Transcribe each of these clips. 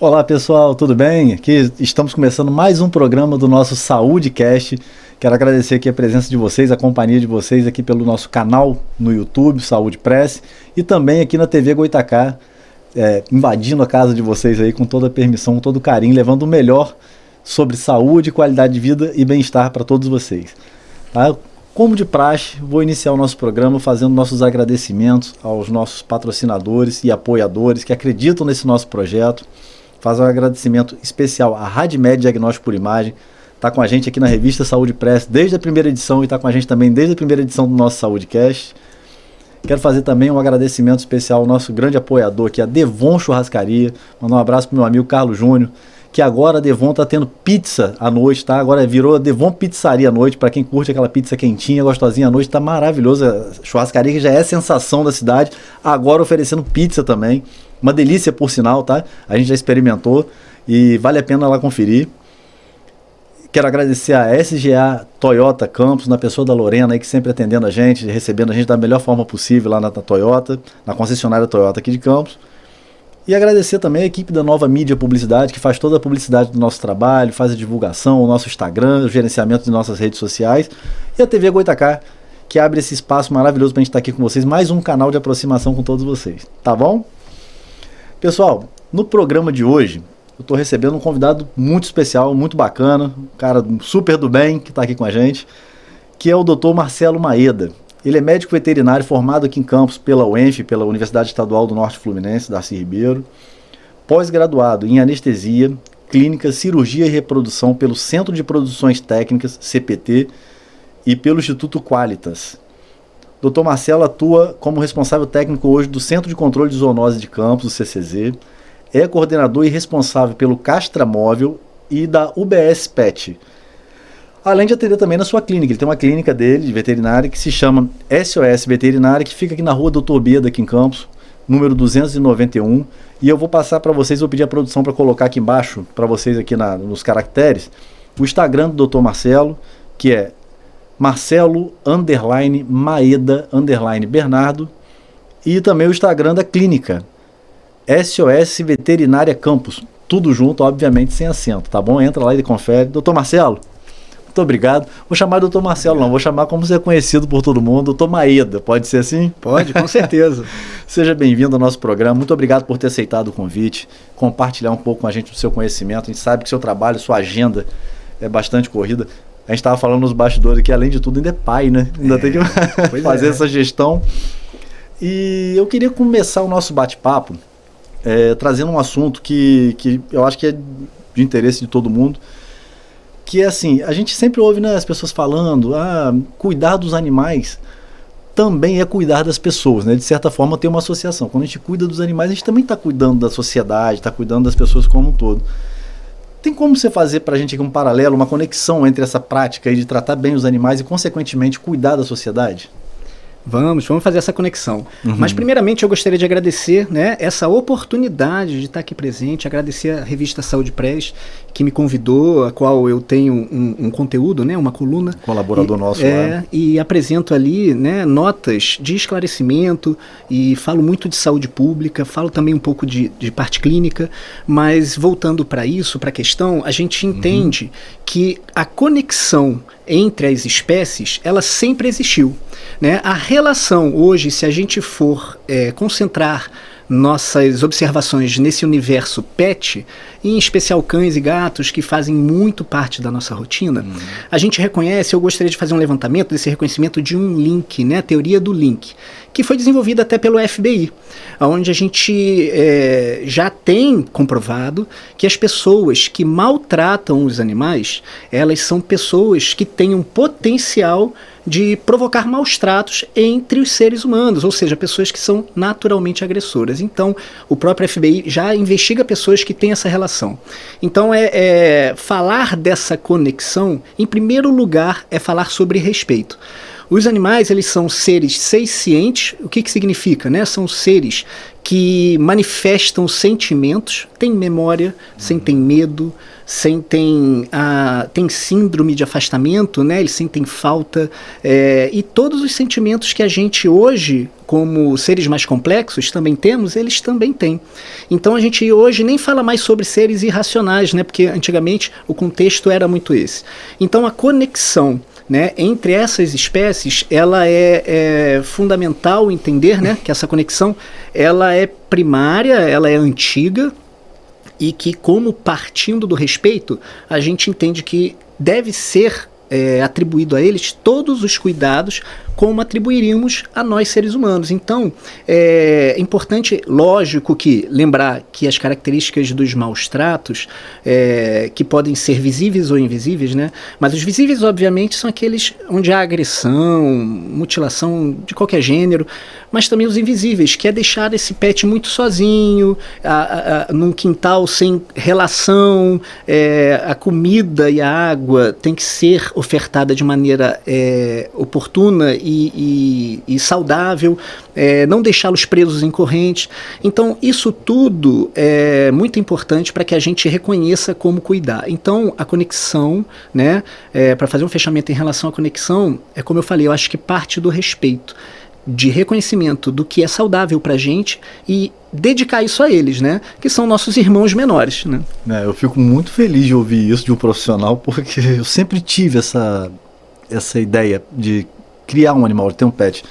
Olá pessoal, tudo bem? Aqui estamos começando mais um programa do nosso SaúdeCast. Quero agradecer aqui a presença de vocês, a companhia de vocês aqui pelo nosso canal no YouTube, Saúde Press, e também aqui na TV Goitacá, invadindo a casa de vocês aí com toda a permissão, com todo o carinho, levando o melhor sobre saúde, qualidade de vida e bem-estar para todos vocês. Tá? Como de praxe, vou iniciar o nosso programa fazendo nossos agradecimentos aos nossos patrocinadores e apoiadores que acreditam nesse nosso projeto. Faz um agradecimento especial à RadMed Diagnóstico por Imagem, está com a gente aqui na revista Saúde Press desde a primeira edição e está com a gente também desde a primeira edição do nosso SaúdeCast. Quero fazer também um agradecimento especial ao nosso grande apoiador aqui, a Devon Churrascaria. Mandar um abraço para o meu amigo Carlos Júnior, que agora a Devon está tendo pizza à noite, tá? Agora virou a Devon Pizzaria à noite, para quem curte aquela pizza quentinha, gostosinha à noite, tá maravilhosa. A churrascaria que já é sensação da cidade, agora oferecendo pizza também. Uma delícia, por sinal, tá? A gente já experimentou e vale a pena lá conferir. Quero agradecer a SGA Toyota Campos, na pessoa da Lorena, aí, que sempre atendendo a gente, recebendo a gente da melhor forma possível lá na Toyota, na concessionária Toyota aqui de Campos. E agradecer também a equipe da Nova Mídia Publicidade, que faz toda a publicidade do nosso trabalho, faz a divulgação, o nosso Instagram, o gerenciamento de nossas redes sociais. E a TV Goitacá, que abre esse espaço maravilhoso para a gente estar aqui com vocês, mais um canal de aproximação com todos vocês. Tá bom? Pessoal, no programa de hoje, eu estou recebendo um convidado muito especial, muito bacana, um cara super do bem que está aqui com a gente, que é o Dr. Marcelo Maeda. Ele é médico veterinário formado aqui em Campos pela UENF, pela Universidade Estadual do Norte Fluminense, Darcy Ribeiro, pós-graduado em anestesia, clínica, cirurgia e reprodução pelo Centro de Produções Técnicas, CPT, e pelo Instituto Qualitas. Dr. Marcelo atua como responsável técnico hoje do Centro de Controle de Zoonose de Campos, o CCZ, é coordenador e responsável pelo Castramóvel e da UBS PET. Além de atender também na sua clínica. Ele tem uma clínica dele, de veterinária, que se chama SOS Veterinária, que fica aqui na rua Doutor Beda, aqui em Campos, número 291. E eu vou passar para vocês, vou pedir a produção para colocar aqui embaixo, para vocês aqui nos caracteres, o Instagram do Dr. Marcelo, que é Marcelo_Maeda_Bernardo, e também o Instagram da clínica, SOS Veterinária Campos, tudo junto, obviamente sem acento, tá bom? Entra lá e confere. Dr. Marcelo, muito obrigado. Vou chamar de Dr. Marcelo, não, vou chamar como você é conhecido por todo mundo, Dr. Maeda, pode ser assim? Pode, com certeza. Seja bem-vindo ao nosso programa, muito obrigado por ter aceitado o convite, compartilhar um pouco com a gente do seu conhecimento. A gente sabe que seu trabalho, sua agenda é bastante corrida. A gente estava falando nos bastidores que, além de tudo, ainda é pai, né? Ainda tem que fazer essa gestão. E eu queria começar o nosso bate-papo trazendo um assunto que eu acho que é de interesse de todo mundo, que é assim, a gente sempre ouve, né, as pessoas falando, cuidar dos animais também é cuidar das pessoas, né? De certa forma tem uma associação. Quando a gente cuida dos animais, a gente também está cuidando da sociedade, está cuidando das pessoas como um todo. Tem como você fazer para a gente aqui um paralelo, uma conexão entre essa prática aí de tratar bem os animais e, consequentemente, cuidar da sociedade? Vamos fazer essa conexão. Mas, primeiramente, eu gostaria de agradecer, né, essa oportunidade de estar aqui presente, agradecer a revista Saúde Press, que me convidou, a qual eu tenho um conteúdo, né, uma coluna. Colaborador nosso lá. E apresento ali, né, notas de esclarecimento e falo muito de saúde pública, falo também um pouco de parte clínica, mas voltando para isso, para a questão, a gente entende que a conexão entre as espécies, ela sempre existiu, né? A relação hoje, se a gente for concentrar nossas observações nesse universo pet, em especial cães e gatos que fazem muito parte da nossa rotina, a gente reconhece, eu gostaria de fazer um levantamento desse reconhecimento de um link, né? A teoria do link, que foi desenvolvida até pelo FBI, onde a gente já tem comprovado que as pessoas que maltratam os animais, elas são pessoas que têm um potencial de provocar maus tratos entre os seres humanos, ou seja, pessoas que são naturalmente agressoras. Então, o próprio FBI já investiga pessoas que têm essa relação. Então, falar dessa conexão, em primeiro lugar, é falar sobre respeito. Os animais, eles são seres sencientes. O que significa, né? São seres que manifestam sentimentos, têm memória, sentem medo, têm síndrome de afastamento, né? Eles sentem falta, e todos os sentimentos que a gente hoje, como seres mais complexos, também temos, eles também têm. Então a gente hoje nem fala mais sobre seres irracionais, né? Porque antigamente o contexto era muito esse. Então a conexão, né, entre essas espécies, ela é fundamental entender, né, que essa conexão ela é primária, ela é antiga, e que, como partindo do respeito, a gente entende que deve ser atribuído a eles todos os cuidados como atribuiríamos a nós seres humanos. Então, é importante, lógico, que lembrar que as características dos maus tratos, que podem ser visíveis ou invisíveis, né? Mas os visíveis, obviamente, são aqueles onde há agressão, mutilação de qualquer gênero, mas também os invisíveis, que é deixar esse pet muito sozinho, num quintal sem relação, a comida e a água tem que ser ofertada de maneira oportuna e saudável, não deixá-los presos em correntes. Então, isso tudo é muito importante para que a gente reconheça como cuidar. Então, a conexão, né, para fazer um fechamento em relação à conexão, como eu falei, eu acho que parte do respeito, de reconhecimento do que é saudável para a gente e dedicar isso a eles, né, que são nossos irmãos menores, né? Eu fico muito feliz de ouvir isso de um profissional, porque eu sempre tive essa ideia de criar um animal, de ter um pet.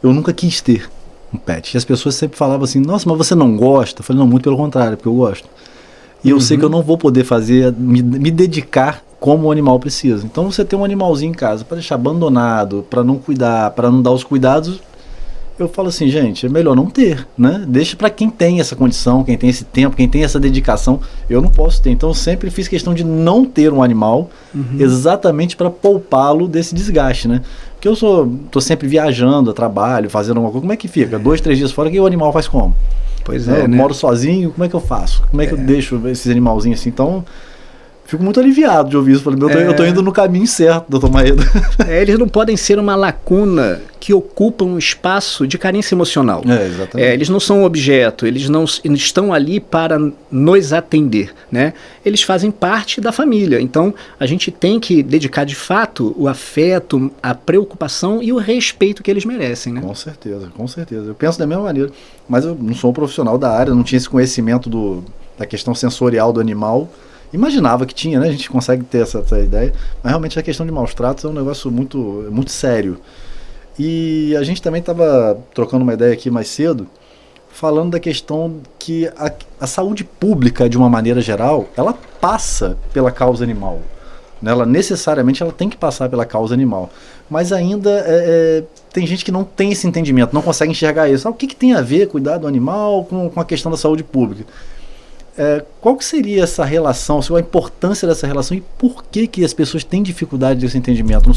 Eu nunca quis ter um pet. E as pessoas sempre falavam assim, nossa, mas você não gosta? Eu falei, não, muito pelo contrário, porque eu gosto. E eu sei que eu não vou poder me dedicar como o animal precisa. Então você tem um animalzinho em casa, para deixar abandonado, para não cuidar, para não dar os cuidados, eu falo assim, gente, é melhor não ter, né? Deixa para quem tem essa condição, quem tem esse tempo, quem tem essa dedicação. Eu não posso ter. Então eu sempre fiz questão de não ter um animal, exatamente para poupá-lo desse desgaste, né? Porque eu tô sempre viajando, a trabalho, fazendo alguma coisa. Como é que fica? 2, 3 dias fora, que o animal faz como? Pois é, eu moro sozinho, como é que eu faço? Como é que eu deixo esses animalzinhos assim? Então, fico muito aliviado de ouvir isso. Falei, eu tô indo no caminho certo, doutor Maeda. Eles não podem ser uma lacuna que ocupa um espaço de carência emocional. Exatamente. Eles não são um objeto, eles não estão ali para nos atender, né? Eles fazem parte da família. Então, a gente tem que dedicar de fato o afeto, a preocupação e o respeito que eles merecem, né? Com certeza, com certeza. Eu penso da mesma maneira, mas eu não sou um profissional da área, não tinha esse conhecimento da questão sensorial do animal. Imaginava que tinha, né? A gente consegue ter essa ideia, mas realmente a questão de maus tratos é um negócio muito, muito sério. E a gente também estava trocando uma ideia aqui mais cedo, falando da questão que a saúde pública, de uma maneira geral, ela passa pela causa animal. Ela necessariamente tem que passar pela causa animal. Mas ainda tem gente que não tem esse entendimento, não consegue enxergar isso. O que tem a ver cuidar do animal com a questão da saúde pública? Qual que seria essa relação, a importância dessa relação e por que as pessoas têm dificuldade desse entendimento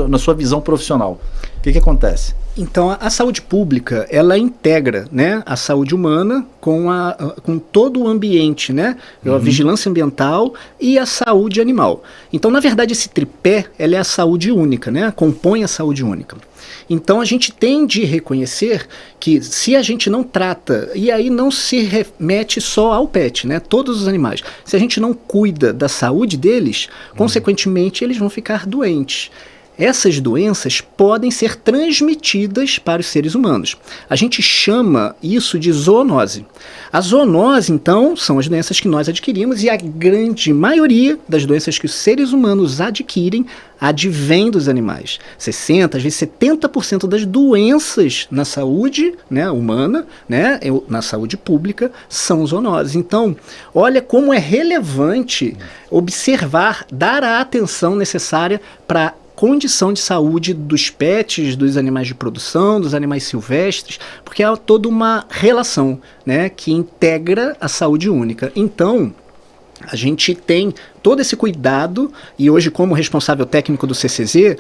na sua visão profissional? O que acontece? Então, a saúde pública, ela integra, né, a saúde humana com todo o ambiente, né, a vigilância ambiental e a saúde animal. Então, na verdade, esse tripé, ela é a saúde única, né, compõe a saúde única. Então a gente tem de reconhecer que se a gente não trata, e aí não se remete só ao pet, né? Todos os animais, se a gente não cuida da saúde deles, consequentemente eles vão ficar doentes. Essas doenças podem ser transmitidas para os seres humanos. A gente chama isso de zoonose. A zoonose, então, são as doenças que nós adquirimos e a grande maioria das doenças que os seres humanos adquirem advém dos animais. 60%, às vezes 70% das doenças na saúde, né, humana, né, na saúde pública, são zoonoses. Então, olha como é relevante observar, dar a atenção necessária para condição de saúde dos pets, dos animais de produção, dos animais silvestres, porque há toda uma relação, né, que integra a saúde única. Então, a gente tem todo esse cuidado, e hoje como responsável técnico do CCZ,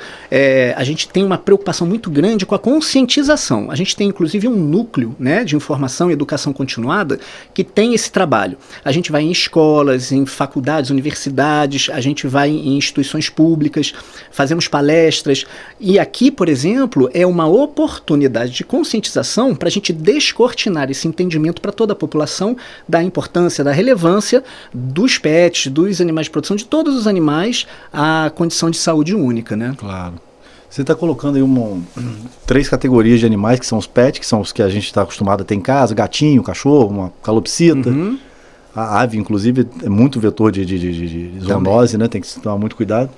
a gente tem uma preocupação muito grande com a conscientização. A gente tem inclusive um núcleo, né, de informação e educação continuada que tem esse trabalho. A gente vai em escolas, em faculdades, universidades, a gente vai em instituições públicas, fazemos palestras, e aqui, por exemplo, é uma oportunidade de conscientização para a gente descortinar esse entendimento para toda a população da importância, da relevância dos pets, dos animais de produção, de todos os animais, a condição de saúde única, né? Claro. Você está colocando aí 3 categorias de animais, que são os pets, que são os que a gente está acostumado a ter em casa: gatinho, cachorro, uma calopsita. Uhum. A ave, inclusive, é muito vetor de zoonose, né? Tem que tomar muito cuidado.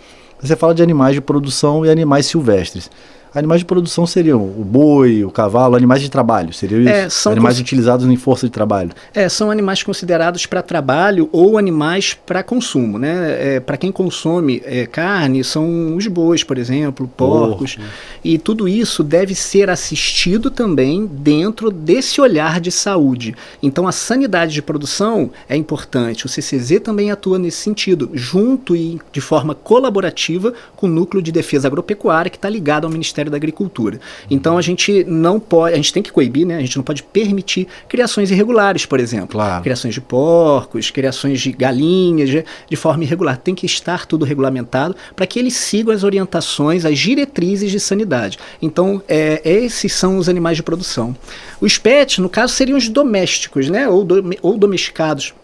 Você fala de animais de produção e animais silvestres. Animais de produção seriam o boi, o cavalo, animais de trabalho, seria isso? São animais utilizados em força de trabalho. São animais considerados para trabalho ou animais para consumo, né? Para quem consome carne, são os bois, por exemplo, porcos. E tudo isso deve ser assistido também dentro desse olhar de saúde. Então a sanidade de produção é importante. O CCZ também atua nesse sentido, junto e de forma colaborativa com o Núcleo de Defesa Agropecuária, que está ligado ao Ministério da Agricultura. Então a gente não pode, a gente tem que coibir, né? A gente não pode permitir criações irregulares, por exemplo. Claro. Criações de porcos, criações de galinhas, de forma irregular. Tem que estar tudo regulamentado para que eles sigam as orientações, as diretrizes de sanidade. Então, esses são os animais de produção. Os pets, no caso, seriam os domésticos, né? Ou domesticados,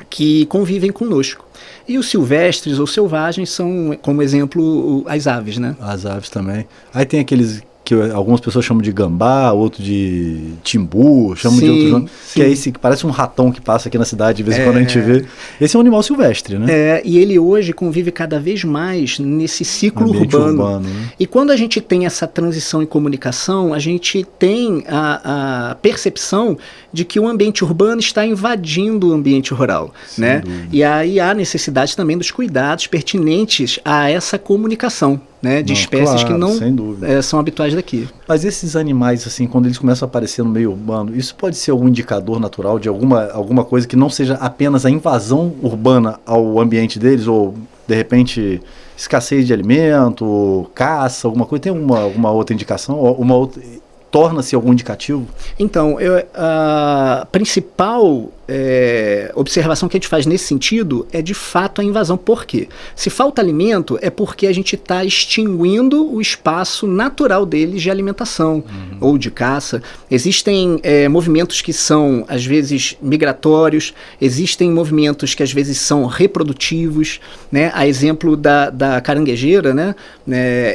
que convivem conosco. E os silvestres ou selvagens são, como exemplo, as aves, né? As aves também. Aí tem aqueles que algumas pessoas chamam de gambá, outro de timbu, chamam de outro nome, que é esse que parece um ratão que passa aqui na cidade, de vez em quando a gente vê. Esse é um animal silvestre, né? E ele hoje convive cada vez mais nesse ciclo urbano. Né? E quando a gente tem essa transição em comunicação, a gente tem a percepção de que o ambiente urbano está invadindo o ambiente rural, né? E aí há necessidade também dos cuidados pertinentes a essa comunicação, né, de espécies que não são habituais daqui. Mas esses animais, assim, quando eles começam a aparecer no meio urbano, isso pode ser algum indicador natural de alguma coisa que não seja apenas a invasão urbana ao ambiente deles, ou, de repente, escassez de alimento, caça, alguma coisa? Tem alguma outra indicação? Torna-se algum indicativo? Então, a principal observação que a gente faz nesse sentido é de fato a invasão. Por quê? Se falta alimento é porque a gente está extinguindo o espaço natural deles de alimentação ou de caça. Existem movimentos que são às vezes migratórios, existem movimentos que às vezes são reprodutivos, né? A exemplo da caranguejeira, né?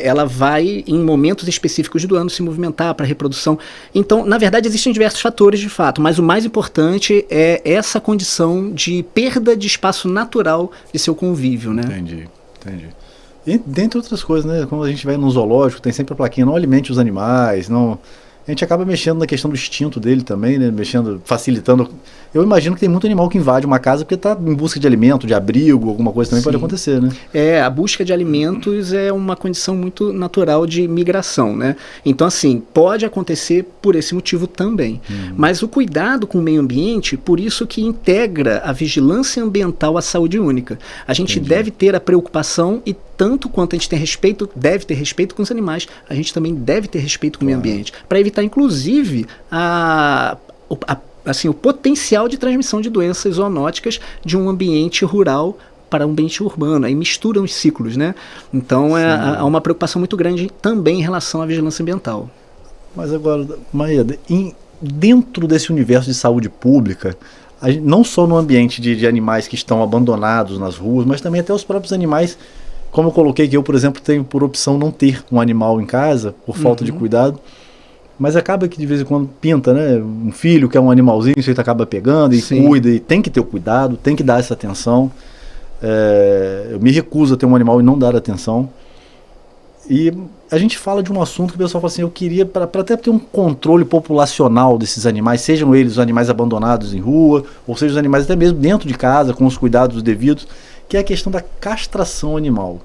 Ela vai em momentos específicos do ano se movimentar para reprodução. Então, na verdade, existem diversos fatores de fato, mas o mais importante é essa condição de perda de espaço natural de seu convívio, né? Entendi. E dentre outras coisas, né? Quando a gente vai no zoológico, tem sempre a plaquinha: não alimente os animais, não... A gente acaba mexendo na questão do instinto dele também, né? Facilitando. Eu imagino que tem muito animal que invade uma casa porque está em busca de alimento, de abrigo, alguma coisa também pode acontecer, né? A busca de alimentos é uma condição muito natural de migração, né? Então, assim, pode acontecer por esse motivo também. Mas o cuidado com o meio ambiente, por isso que integra a vigilância ambiental à saúde única. A gente deve ter a preocupação e tanto quanto a gente deve ter respeito com os animais, a gente também deve ter respeito com o meio ambiente, para evitar, inclusive, o potencial de transmissão de doenças zoonóticas de um ambiente rural para um ambiente urbano. Aí misturam os ciclos, né? Então, há uma preocupação muito grande também em relação à vigilância ambiental. Mas agora, Maeda, dentro desse universo de saúde pública, não só no ambiente de animais que estão abandonados nas ruas, mas também até os próprios animais. Como eu coloquei que eu, por exemplo, tenho por opção não ter um animal em casa, por falta de cuidado, mas acaba que de vez em quando pinta, né? Um filho que é um animalzinho, você acaba pegando e cuida, e tem que ter o cuidado, tem que dar essa atenção. Eu me recuso a ter um animal e não dar atenção. E a gente fala de um assunto que o pessoal fala assim: eu queria, para até ter um controle populacional desses animais, sejam eles os animais abandonados em rua, ou sejam os animais até mesmo dentro de casa, com os cuidados devidos, que é a questão da castração animal.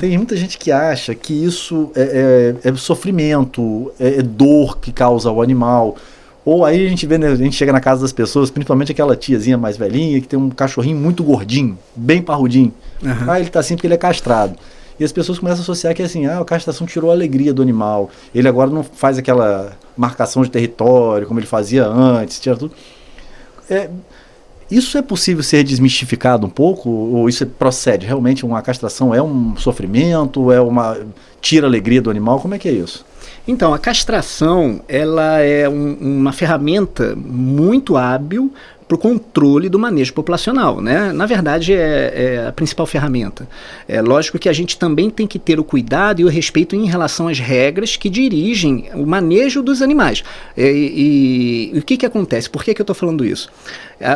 Tem muita gente que acha que isso é sofrimento, é dor que causa ao animal, Ou aí a gente vê, né, a gente chega na casa das pessoas, principalmente aquela tiazinha mais velhinha, que tem um cachorrinho muito gordinho, bem parrudinho. Ele tá assim porque ele é castrado. E as pessoas começam a associar que assim, a castração tirou a alegria do animal. Ele agora não faz aquela marcação de território como ele fazia antes, tira tudo. Isso é possível ser desmistificado um pouco? Ou isso procede? Realmente uma castração é um sofrimento? Tira a alegria do animal? Como é que é isso? Então, a castração ela é uma ferramenta muito hábil para o controle do manejo populacional, né? Na verdade, é a principal ferramenta. É lógico que a gente também tem que ter o cuidado e o respeito em relação às regras que dirigem o manejo dos animais. E o que acontece? Por que eu estou falando isso?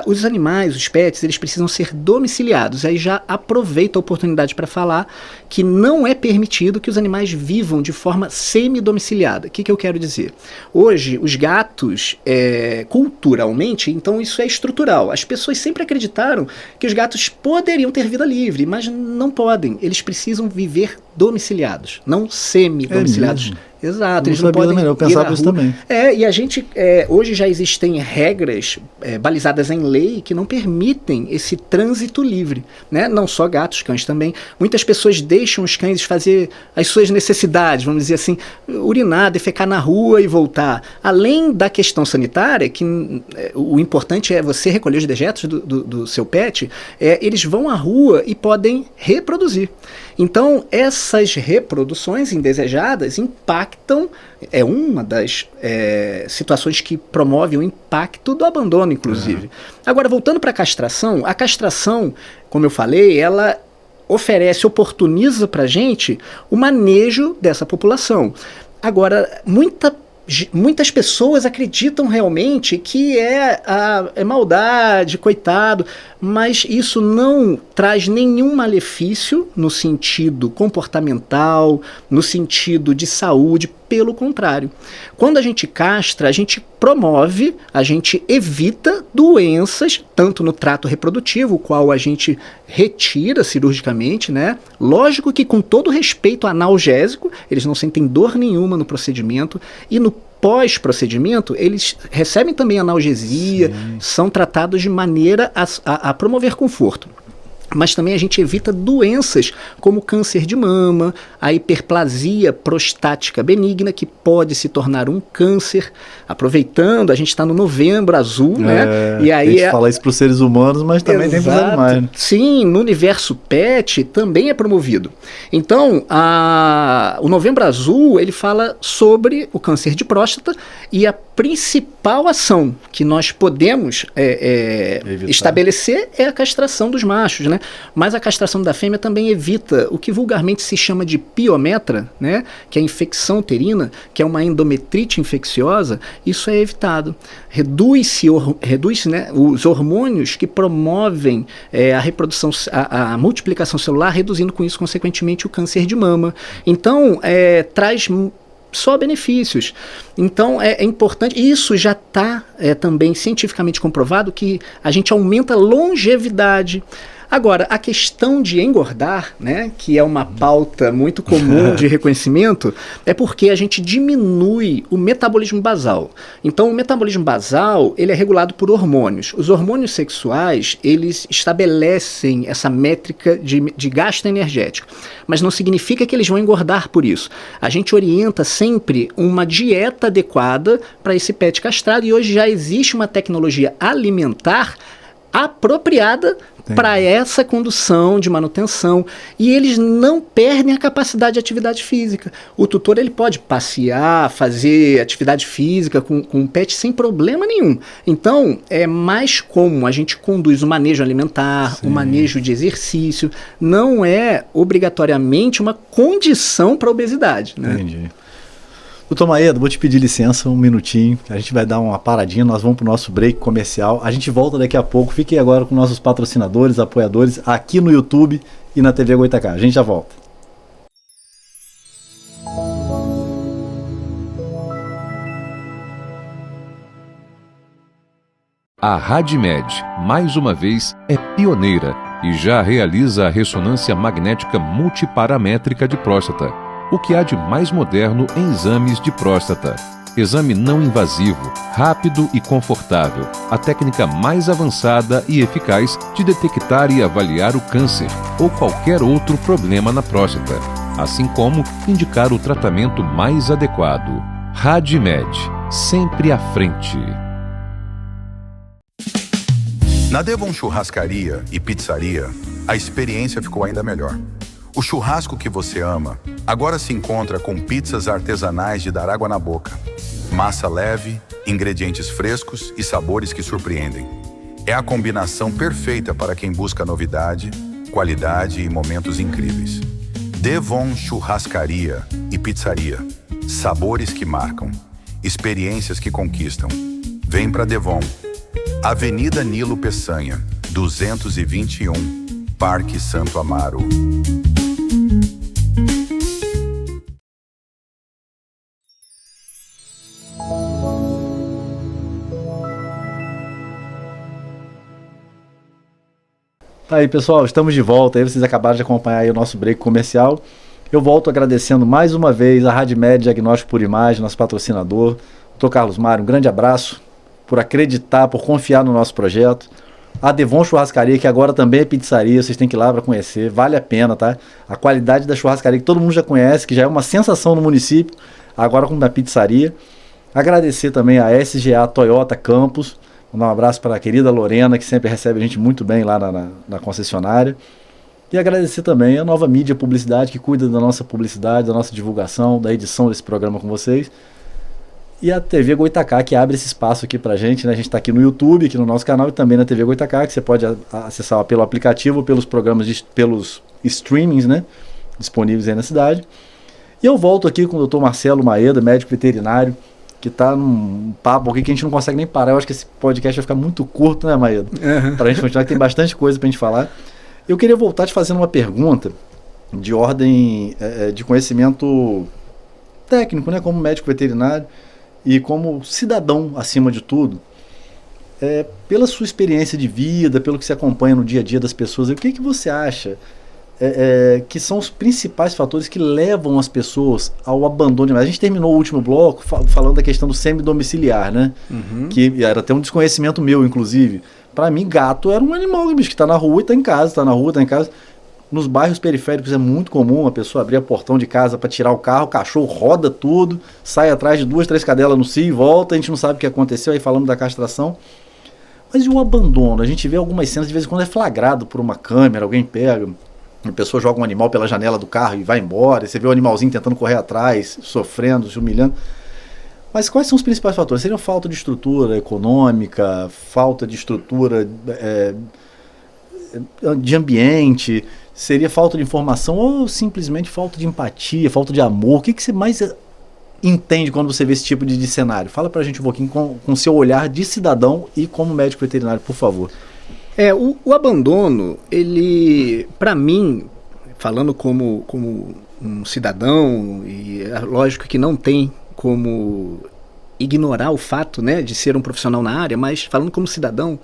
Os animais, os pets, eles precisam ser domiciliados. Aí já aproveito a oportunidade para falar que não é permitido que os animais vivam de forma semi-domiciliada. O que eu quero dizer? Hoje, os gatos, culturalmente, então isso é estrutural. As pessoas sempre acreditaram que os gatos poderiam ter vida livre, mas não podem. Eles precisam viver domiciliados, não semi-domiciliados. Exato, eles não podem eu pensava isso também. E a gente, hoje já existem regras balizadas em lei que não permitem esse trânsito livre, né? Não só gatos, cães também. Muitas pessoas deixam os cães fazer as suas necessidades, vamos dizer assim, urinar, defecar na rua e voltar. Além da questão sanitária, que o importante é você recolher os dejetos do seu pet, eles vão à rua e podem reproduzir. Então, essas reproduções indesejadas impactam, uma das situações que promove o impacto do abandono, inclusive. Agora, voltando para a castração, como eu falei, ela oportuniza para a gente o manejo dessa população. Agora, muitas pessoas acreditam realmente que é maldade, coitado, mas isso não traz nenhum malefício no sentido comportamental, no sentido de saúde, pelo contrário. Quando a gente castra, a gente promove, a gente evita doenças, tanto no trato reprodutivo, o qual a gente retira cirurgicamente, né? Lógico que com todo respeito analgésico, eles não sentem dor nenhuma no procedimento, e no pós-procedimento, eles recebem também analgesia, são tratados de maneira a promover conforto. Mas também a gente evita doenças como câncer de mama, a hiperplasia prostática benigna, que pode se tornar um câncer. Aproveitando, a gente está no Novembro Azul, né? E aí a gente fala isso para os seres humanos, mas também tem para os animais. Né? Sim, no universo pet também é promovido. Então, o Novembro Azul, ele fala sobre o câncer de próstata, e a principal ação que nós podemos estabelecer é a castração dos machos, né? Mas a castração da fêmea também evita o que vulgarmente se chama de piometra, né? Que é a infecção uterina, que é uma endometrite infecciosa. Isso é evitado. Reduz-se, né, os hormônios que promovem a reprodução, a multiplicação celular, reduzindo com isso, consequentemente, o câncer de mama. Então, traz só benefícios. Então é importante, isso já está também cientificamente comprovado, que a gente aumenta a longevidade. Agora, a questão de engordar, né, que é uma pauta muito comum de reconhecimento, é porque a gente diminui o metabolismo basal. Então, o metabolismo basal, ele é regulado por hormônios. Os hormônios sexuais, eles estabelecem essa métrica de gasto energético, mas não significa que eles vão engordar por isso. A gente orienta sempre uma dieta adequada para esse pet castrado, e hoje já existe uma tecnologia alimentar apropriada para essa condução de manutenção, e eles não perdem a capacidade de atividade física. O tutor, ele pode passear, fazer atividade física com o pet sem problema nenhum. Então, é mais como a gente conduz o manejo alimentar, o manejo de exercício, não é obrigatoriamente uma condição para a obesidade, né? Entendi. Doutor Maeda, vou te pedir licença um minutinho, a gente vai dar uma paradinha, nós vamos para o nosso break comercial, a gente volta daqui a pouco, fiquem agora com nossos patrocinadores, apoiadores, aqui no YouTube e na TV Goitacá, a gente já volta. A RadMed, mais uma vez, é pioneira e já realiza a ressonância magnética multiparamétrica de próstata, o que há de mais moderno em exames de próstata. Exame não invasivo, rápido e confortável. A técnica mais avançada e eficaz de detectar e avaliar o câncer ou qualquer outro problema na próstata, assim como indicar o tratamento mais adequado. RadMed, sempre à frente. Na Devon Churrascaria e Pizzaria, a experiência ficou ainda melhor. O churrasco que você ama agora se encontra com pizzas artesanais de dar água na boca. Massa leve, ingredientes frescos e sabores que surpreendem. É a combinação perfeita para quem busca novidade, qualidade e momentos incríveis. Devon Churrascaria e Pizzaria. Sabores que marcam. Experiências que conquistam. Vem pra Devon. Avenida Nilo Peçanha, 221, Parque Santo Amaro. Tá aí, pessoal, estamos de volta. Aí vocês acabaram de acompanhar aí o nosso break comercial. Eu volto agradecendo mais uma vez a RadMed Diagnóstico por Imagem, nosso patrocinador. Dr. Carlos Mário, um grande abraço por acreditar, por confiar no nosso projeto. A Devon Churrascaria, que agora também é pizzaria, vocês têm que ir lá para conhecer, vale a pena, tá? A qualidade da churrascaria que todo mundo já conhece, que já é uma sensação no município, agora como na pizzaria. Agradecer também a SGA Toyota Campos, mandar um abraço para a querida Lorena, que sempre recebe a gente muito bem lá na concessionária. E agradecer também a Nova Mídia Publicidade, que cuida da nossa publicidade, da nossa divulgação, da edição desse programa com vocês. E a TV Goitacá, que abre esse espaço aqui pra gente, né? A gente tá aqui no YouTube, aqui no nosso canal, e também na TV Goitacá, que você pode acessar pelo aplicativo, pelos programas, pelos streamings, né? Disponíveis aí na cidade. E eu volto aqui com o Dr. Marcelo Maeda, médico veterinário, que tá num papo aqui que a gente não consegue nem parar. Eu acho que esse podcast vai ficar muito curto, né, Maeda? Uhum. Pra gente continuar, que tem bastante coisa pra gente falar. Eu queria voltar te fazendo uma pergunta de ordem de conhecimento técnico, né? Como médico veterinário. E como cidadão, acima de tudo, pela sua experiência de vida, pelo que você acompanha no dia a dia das pessoas, o que você acha que são os principais fatores que levam as pessoas ao abandono de animais? A gente terminou o último bloco falando da questão do semi-domiciliar, né? Uhum. Que era até um desconhecimento meu, inclusive. Para mim, gato era um animal, bicho, que está na rua e está em casa, está na rua, está em casa. Nos bairros periféricos é muito comum a pessoa abrir o portão de casa para tirar o carro, o cachorro roda tudo, sai atrás de 2, 3 cadelas no cio e volta, a gente não sabe o que aconteceu, aí falando da castração. Mas e o abandono? A gente vê algumas cenas, de vez em quando é flagrado por uma câmera, alguém pega, a pessoa joga um animal pela janela do carro e vai embora, e você vê o animalzinho tentando correr atrás, sofrendo, se humilhando. Mas quais são os principais fatores? Seriam falta de estrutura econômica, falta de estrutura de ambiente... Seria falta de informação ou simplesmente falta de empatia, falta de amor? O que você mais entende quando você vê esse tipo de cenário? Fala pra gente um pouquinho com seu olhar de cidadão e como médico veterinário, por favor. O abandono, ele, para mim, falando como um cidadão, e é lógico que não tem como ignorar o fato, né, de ser um profissional na área, mas falando como cidadão,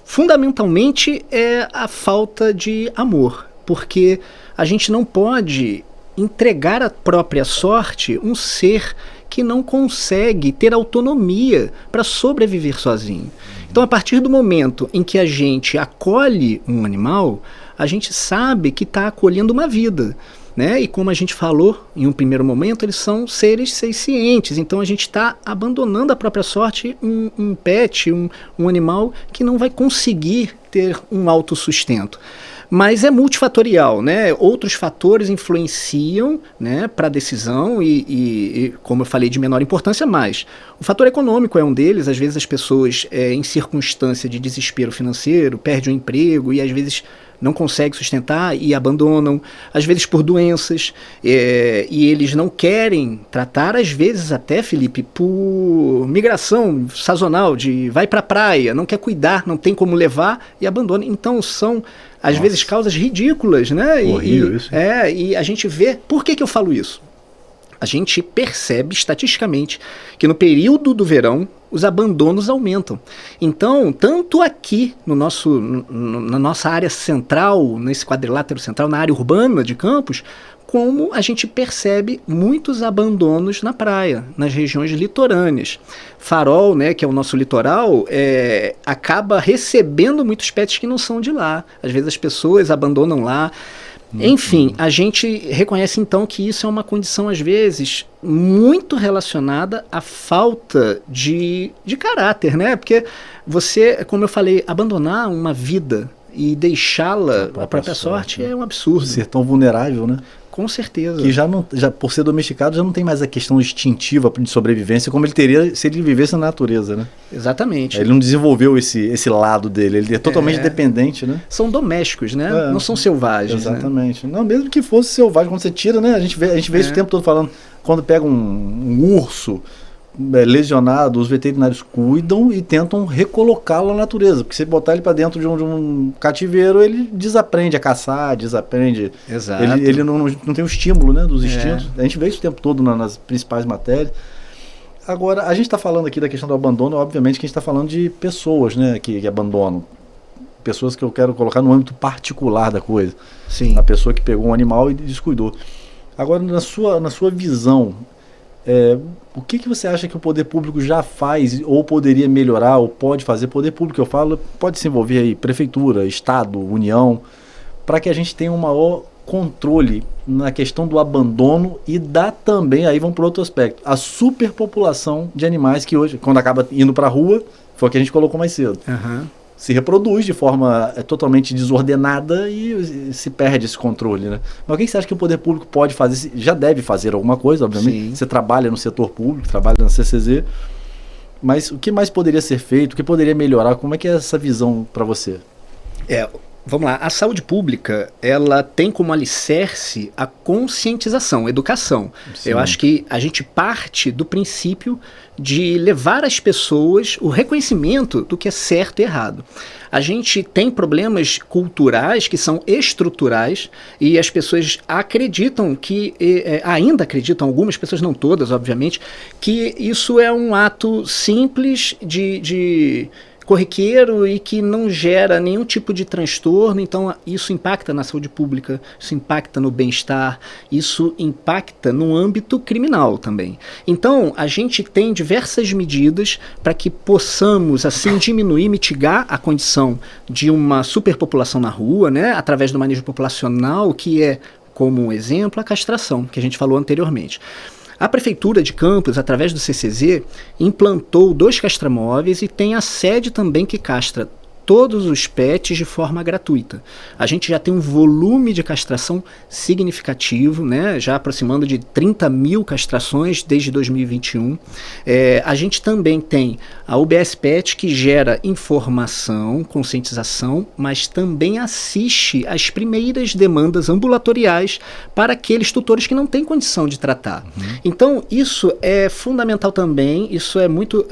fundamentalmente é a falta de amor, porque a gente não pode entregar à própria sorte um ser que não consegue ter autonomia para sobreviver sozinho. Então, a partir do momento em que a gente acolhe um animal, a gente sabe que está acolhendo uma vida. Né? E como a gente falou em um primeiro momento, eles são seres sencientes, então a gente está abandonando a própria sorte um pet, um animal que não vai conseguir ter um autossustento. Mas é multifatorial, né? Outros fatores influenciam, né, para a decisão e, como eu falei, de menor importância, mas o fator econômico é um deles. Às vezes as pessoas, em circunstância de desespero financeiro, perdem o emprego e às vezes não conseguem sustentar e abandonam, às vezes por doenças, e eles não querem tratar, às vezes até, Felipe, por migração sazonal, de vai para a praia, não quer cuidar, não tem como levar e abandona. Então são, às vezes, causas ridículas, né? Horrível isso. E a gente vê... Por que eu falo isso? A gente percebe estatisticamente que no período do verão os abandonos aumentam. Então, tanto aqui na nossa área central, nesse quadrilátero central, na área urbana de Campos, como a gente percebe muitos abandonos na praia, nas regiões litorâneas. Farol, né, que é o nosso litoral, acaba recebendo muitos pets que não são de lá. Às vezes as pessoas abandonam lá. Enfim, a gente reconhece então que isso é uma condição, às vezes, muito relacionada à falta de caráter, né? Porque você, como eu falei, abandonar uma vida e deixá-la à própria sorte é um absurdo. Ser tão vulnerável, né? Com certeza. Que já por ser domesticado, já não tem mais a questão instintiva de sobrevivência como ele teria se ele vivesse na natureza, né? Exatamente. Ele não desenvolveu esse lado dele, ele é totalmente dependente, né? São domésticos, né? Não são selvagens. Exatamente. Né? Não, mesmo que fosse selvagem, quando você tira, né? A gente vê isso o tempo todo falando, quando pega um urso lesionado, os veterinários cuidam e tentam recolocá-lo à natureza, porque se botar ele para dentro de um cativeiro, ele desaprende a caçar, desaprende. Exato. Ele não tem o estímulo, né, dos instintos. A gente vê isso o tempo todo nas principais matérias. Agora, a gente está falando aqui da questão do abandono, obviamente que a gente está falando de pessoas, né, que abandonam. Pessoas que eu quero colocar no âmbito particular da coisa. Sim. A pessoa que pegou um animal e descuidou. Agora, na sua visão, o que você acha que o poder público já faz ou poderia melhorar ou pode fazer? Poder público, eu falo, pode se envolver aí, prefeitura, estado, união, para que a gente tenha um maior controle na questão do abandono e dá também, aí vamos para outro aspecto, a superpopulação de animais que hoje, quando acaba indo para a rua, foi o que a gente colocou mais cedo. Se reproduz de forma totalmente desordenada e se perde esse controle, né? Mas o que você acha que o poder público pode fazer? Já deve fazer alguma coisa, obviamente. Sim. Você trabalha no setor público, trabalha na CCZ, mas o que mais poderia ser feito? O que poderia melhorar? Como é que é essa visão para você? Vamos lá, a saúde pública, ela tem como alicerce a conscientização, a educação. Sim. Eu acho que a gente parte do princípio de levar às pessoas o reconhecimento do que é certo e errado. A gente tem problemas culturais que são estruturais e as pessoas acreditam que, ainda acreditam, algumas pessoas, não todas, obviamente, que isso é um ato simples de corriqueiro e que não gera nenhum tipo de transtorno, então isso impacta na saúde pública, isso impacta no bem-estar, isso impacta no âmbito criminal também. Então, a gente tem diversas medidas para que possamos, assim, diminuir, mitigar a condição de uma superpopulação na rua, né, através do manejo populacional, que é, como um exemplo, a castração, que a gente falou anteriormente. A Prefeitura de Campos, através do CCZ, implantou 2 castramóveis e tem a sede também que castra todos os pets de forma gratuita. A gente já tem um volume de castração significativo, né? Já aproximando de 30 mil castrações desde 2021. A gente também tem a UBS Pet, que gera informação, conscientização, mas também assiste às primeiras demandas ambulatoriais para aqueles tutores que não têm condição de tratar. Então, isso é fundamental também, isso é muito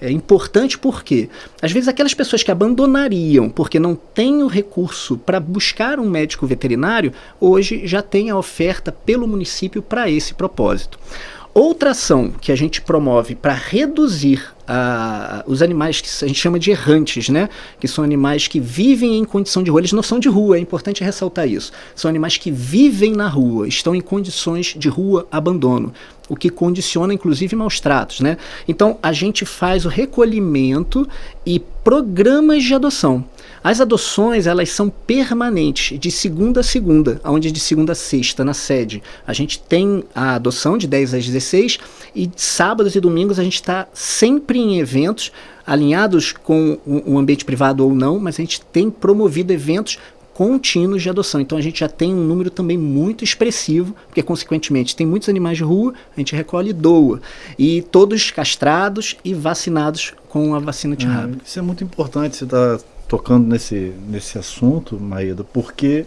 importante porque, às vezes, aquelas pessoas que abandonariam porque não têm o recurso para buscar um médico veterinário, hoje já tem a oferta pelo município para esse propósito. Outra ação que a gente promove para reduzir os animais que a gente chama de errantes, né? Que são animais que vivem em condição de rua. Eles não são de rua, é importante ressaltar isso. São animais que vivem na rua, estão em condições de rua, abandono, o que condiciona, inclusive, maus tratos, né? Então, a gente faz o recolhimento e programas de adoção. As adoções, elas são permanentes, de segunda a segunda, onde de segunda a sexta, na sede. A gente tem a adoção de 10 às 16 e sábados e domingos a gente está sempre em eventos, alinhados com o ambiente privado ou não, mas a gente tem promovido eventos contínuos de adoção. Então a gente já tem um número também muito expressivo, porque consequentemente tem muitos animais de rua, a gente recolhe e doa. E todos castrados e vacinados com a vacina antirrábica. Isso é muito importante, você está tocando nesse assunto, Maeda, porque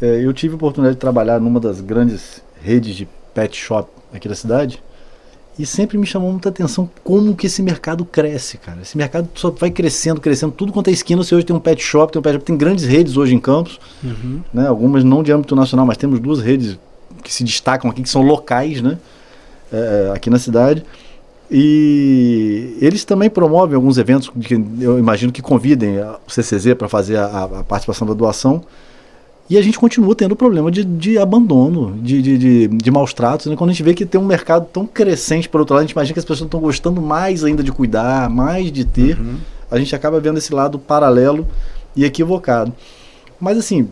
eu tive a oportunidade de trabalhar numa das grandes redes de pet shop aqui da cidade e sempre me chamou muita atenção como que esse mercado cresce, cara. Esse mercado só vai crescendo, tudo quanto é esquina. Você hoje tem um pet shop, tem grandes redes hoje em Campos, né? Algumas não de âmbito nacional, mas temos 2 redes que se destacam aqui, que são locais, né? Aqui na cidade. E eles também promovem alguns eventos que eu imagino que convidem o CCZ para fazer a participação da doação. E a gente continua tendo problema de abandono, de maus tratos, né? Quando a gente vê que tem um mercado tão crescente, por outro lado, a gente imagina que as pessoas estão gostando mais ainda de cuidar, mais de ter, a gente acaba vendo esse lado paralelo e equivocado. Mas assim,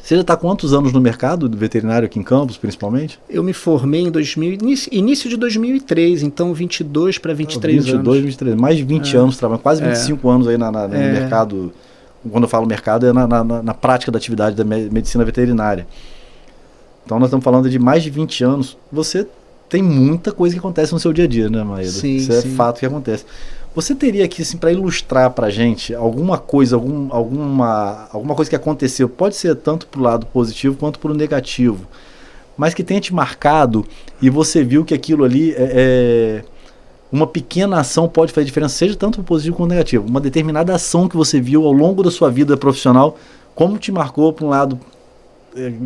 você já está há quantos anos no mercado do veterinário aqui em Campos, principalmente? Eu me formei em início de 2003, então 22 para 23 anos. 22, 23, mais de 20 anos trabalhando, quase 25 anos aí no mercado. Quando eu falo mercado, é na prática da atividade da medicina veterinária. Então nós estamos falando de mais de 20 anos. Você tem muita coisa que acontece no seu dia a dia, né, Maeda? Sim, Isso é fato que acontece. Você teria aqui, assim, para ilustrar para a gente alguma coisa, alguma coisa que aconteceu, pode ser tanto para o lado positivo quanto para o negativo, mas que tenha te marcado e você viu que aquilo ali uma pequena ação pode fazer diferença, seja tanto positivo quanto negativo. Uma determinada ação que você viu ao longo da sua vida profissional, como te marcou para um lado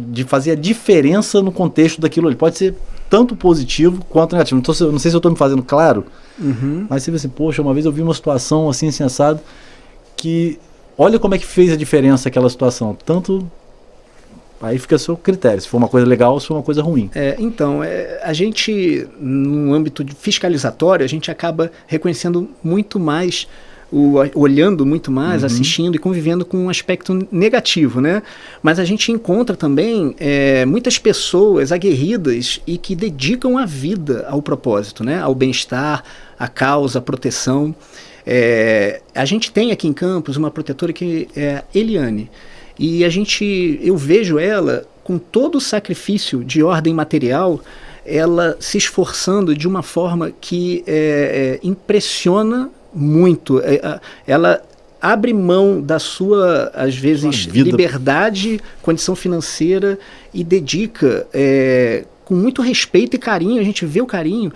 de fazer a diferença no contexto daquilo ali. Pode ser tanto positivo quanto negativo. Não sei se eu estou me fazendo claro, mas você vê assim, poxa, uma vez eu vi uma situação assim, assado, que olha como é que fez a diferença aquela situação. Tanto... Aí fica a seu critério, se for uma coisa legal ou se for uma coisa ruim. A gente, no âmbito fiscalizatório, a gente acaba reconhecendo muito mais, olhando muito mais, assistindo e convivendo com um aspecto negativo, né? Mas a gente encontra também muitas pessoas aguerridas e que dedicam a vida ao propósito, né? Ao bem-estar, à causa, à proteção. A gente tem aqui em Campos uma protetora que é a Eliane. E eu vejo ela, com todo o sacrifício de ordem material, ela se esforçando de uma forma que impressiona muito. Ela abre mão da sua, às vezes, liberdade, condição financeira e dedica com muito respeito e carinho, a gente vê o carinho,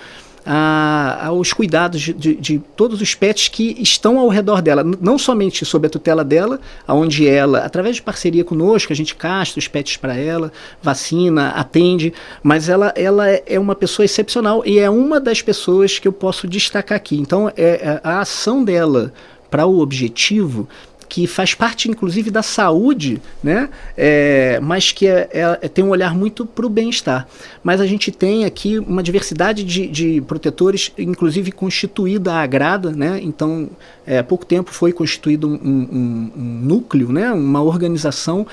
aos cuidados de todos os pets que estão ao redor dela, não somente sob a tutela dela, onde ela, através de parceria conosco, a gente castra os pets para ela, vacina, atende, mas ela é uma pessoa excepcional e é uma das pessoas que eu posso destacar aqui. Então, a ação dela para o objetivo, que faz parte, inclusive, da saúde, né? Mas que tem um olhar muito para o bem-estar. Mas a gente tem aqui uma diversidade de protetores, inclusive constituída a Agrada, né? Então, há pouco tempo foi constituído um núcleo, né? Uma organização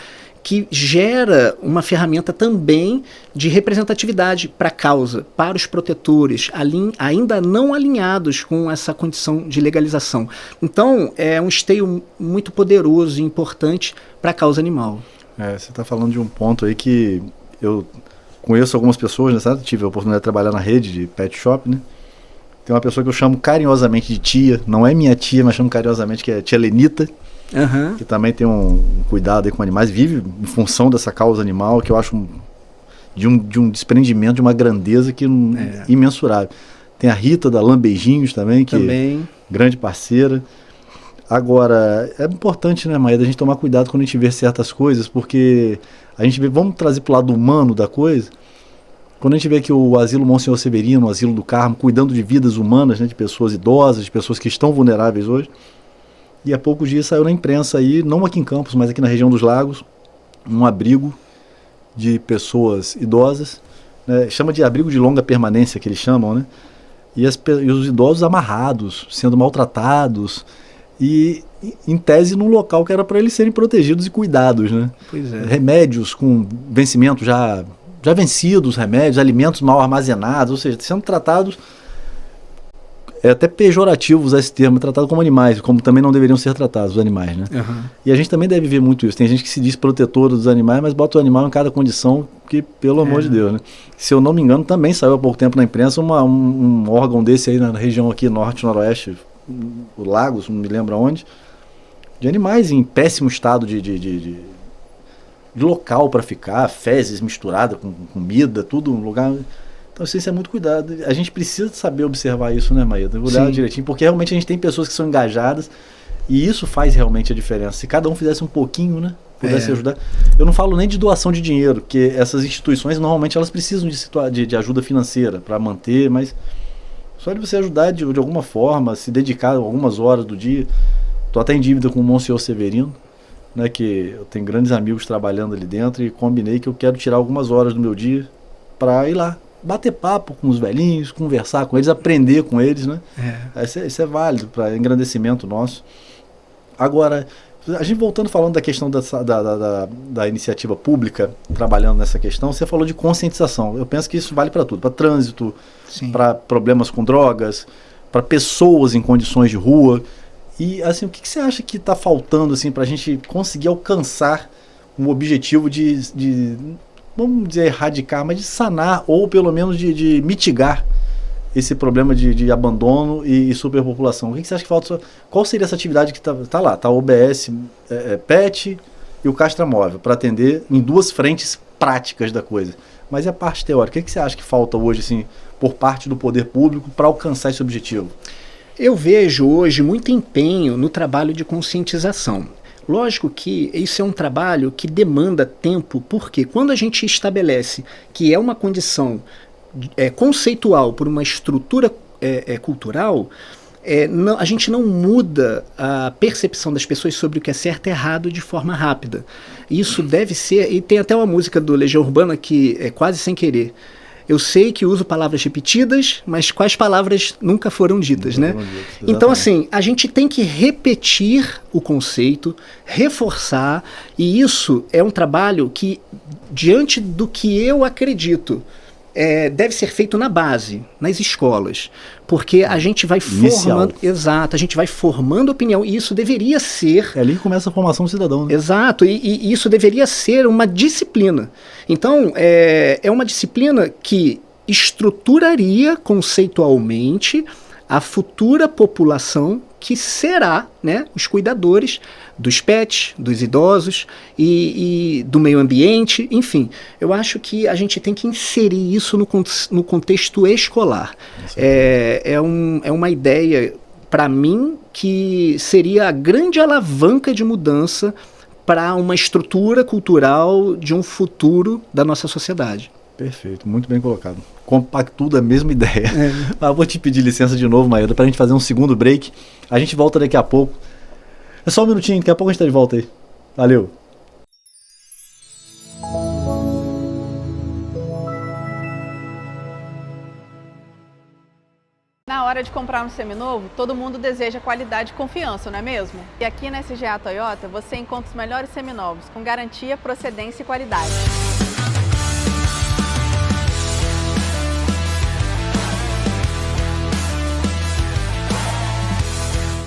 que gera uma ferramenta também de representatividade para a causa, para os protetores, ainda não alinhados com essa condição de legalização. Então, é um esteio muito poderoso e importante para a causa animal. Você está falando de um ponto aí que eu conheço algumas pessoas, né, sabe? Tive a oportunidade de trabalhar na rede de pet shop, né? Tem uma pessoa que eu chamo carinhosamente de tia, não é minha tia, mas chamo carinhosamente, que é a tia Lenita, que também tem um cuidado aí com animais, vive em função dessa causa animal, que eu acho de um desprendimento, de uma grandeza que imensurável. Tem a Rita da Lambeijinhos também, que é grande parceira. Agora, é importante, né, Maeda, a gente tomar cuidado quando a gente vê certas coisas, porque a gente vê, vamos trazer para o lado humano da coisa. Quando a gente vê que o Asilo Monsenhor Severino, o Asilo do Carmo, cuidando de vidas humanas, né, de pessoas idosas, de pessoas que estão vulneráveis hoje. E há poucos dias saiu na imprensa aí, não aqui em Campos, mas aqui na região dos Lagos, um abrigo de pessoas idosas, né, chama de abrigo de longa permanência, que eles chamam, né? E os idosos amarrados, sendo maltratados, e em tese num local que era para eles serem protegidos e cuidados, né? Pois é. Remédios com vencimento já vencidos, remédios, alimentos mal armazenados, ou seja, sendo tratados... É até pejorativo usar esse termo, tratado como animais, como também não deveriam ser tratados os animais, né? E a gente também deve ver muito isso. Tem gente que se diz protetora dos animais, mas bota o animal em cada condição que, pelo amor de Deus, né? Se eu não me engano, também saiu há pouco tempo na imprensa um órgão desse aí na região aqui, norte, noroeste, o Lagos, não me lembro aonde, de animais em péssimo estado de local para ficar, fezes misturadas com comida, tudo um lugar... Então isso é muito cuidado. A gente precisa saber observar isso, né, Maeda? Olhar direitinho, porque realmente a gente tem pessoas que são engajadas e isso faz realmente a diferença. Se cada um fizesse um pouquinho, né, pudesse ajudar. Eu não falo nem de doação de dinheiro, porque essas instituições normalmente elas precisam de ajuda financeira para manter, mas só de você ajudar de alguma forma, se dedicar algumas horas do dia. Estou até em dívida com o Monsenhor Severino. né, que eu tenho grandes amigos trabalhando ali dentro, e combinei que eu quero tirar algumas horas do meu dia para ir lá, bater papo com os velhinhos, conversar com eles, aprender com eles, né? Isso é válido para engrandecimento nosso. Agora, a gente voltando falando da questão da iniciativa pública, trabalhando nessa questão, você falou de conscientização. Eu penso que isso vale para tudo, para trânsito, para problemas com drogas, para pessoas em condições de rua. E assim, o que você acha que está faltando assim, para a gente conseguir alcançar um objetivo de, vamos dizer, erradicar, mas de sanar, ou pelo menos de mitigar esse problema de abandono e superpopulação? O que você acha que falta? Qual seria essa atividade que está lá? Está o OBS PET e o Castramóvel, para atender em duas frentes práticas da coisa. Mas e a parte teórica? O que você acha que falta hoje, assim, por parte do poder público para alcançar esse objetivo? Eu vejo hoje muito empenho no trabalho de conscientização. Lógico que isso é um trabalho que demanda tempo, porque quando a gente estabelece que é uma condição conceitual por uma estrutura cultural, a gente não muda a percepção das pessoas sobre o que é certo e errado de forma rápida. Isso deve ser, e tem até uma música do Legião Urbana que é quase sem querer. Eu sei que uso palavras repetidas, mas quais palavras nunca foram ditas, né? Então, assim, a gente tem que repetir o conceito, reforçar, e isso é um trabalho que, diante do que eu acredito, deve ser feito na base, nas escolas, porque a gente vai formando, a gente vai formando opinião, e isso deveria ser... É ali que começa a formação do cidadão, né? Exato, e isso deveria ser uma disciplina. Então, é uma disciplina que estruturaria conceitualmente a futura população que será, né, os cuidadores dos pets, dos idosos e do meio ambiente, enfim. Eu acho que a gente tem que inserir isso no contexto escolar. É uma ideia, para mim, que seria a grande alavanca de mudança para uma estrutura cultural de um futuro da nossa sociedade. Perfeito, muito bem colocado. Compactudo a mesma ideia. Mas vou te pedir licença de novo, Maeda, para a gente fazer um segundo break. A gente volta daqui a pouco. É só um minutinho, daqui a pouco a gente está de volta aí. Valeu. Na hora de comprar um seminovo, todo mundo deseja qualidade e confiança, não é mesmo? E aqui na SGA Toyota você encontra os melhores seminovos, com garantia, procedência e qualidade.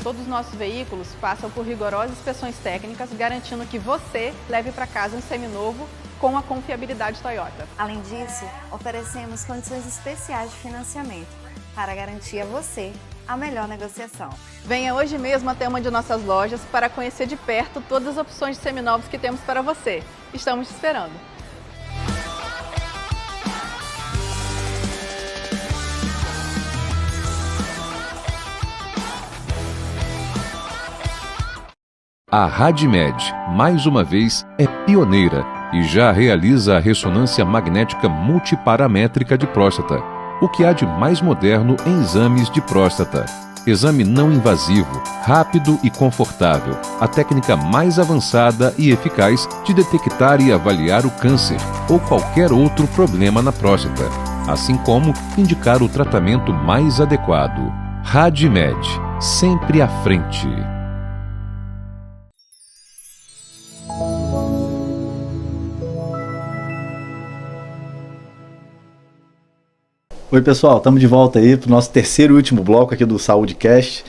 Todos os nossos veículos passam por rigorosas inspeções técnicas, garantindo que você leve para casa um seminovo com a confiabilidade Toyota. Além disso, oferecemos condições especiais de financiamento para garantir a você a melhor negociação. Venha hoje mesmo até uma de nossas lojas para conhecer de perto todas as opções de seminovos que temos para você. Estamos te esperando. A RadMed, mais uma vez, é pioneira e já realiza a ressonância magnética multiparamétrica de próstata, o que há de mais moderno em exames de próstata. Exame não invasivo, rápido e confortável, a técnica mais avançada e eficaz de detectar e avaliar o câncer ou qualquer outro problema na próstata, assim como indicar o tratamento mais adequado. RadMed, sempre à frente. Oi pessoal, estamos de volta aí para o nosso terceiro e último bloco aqui do SaúdeCast,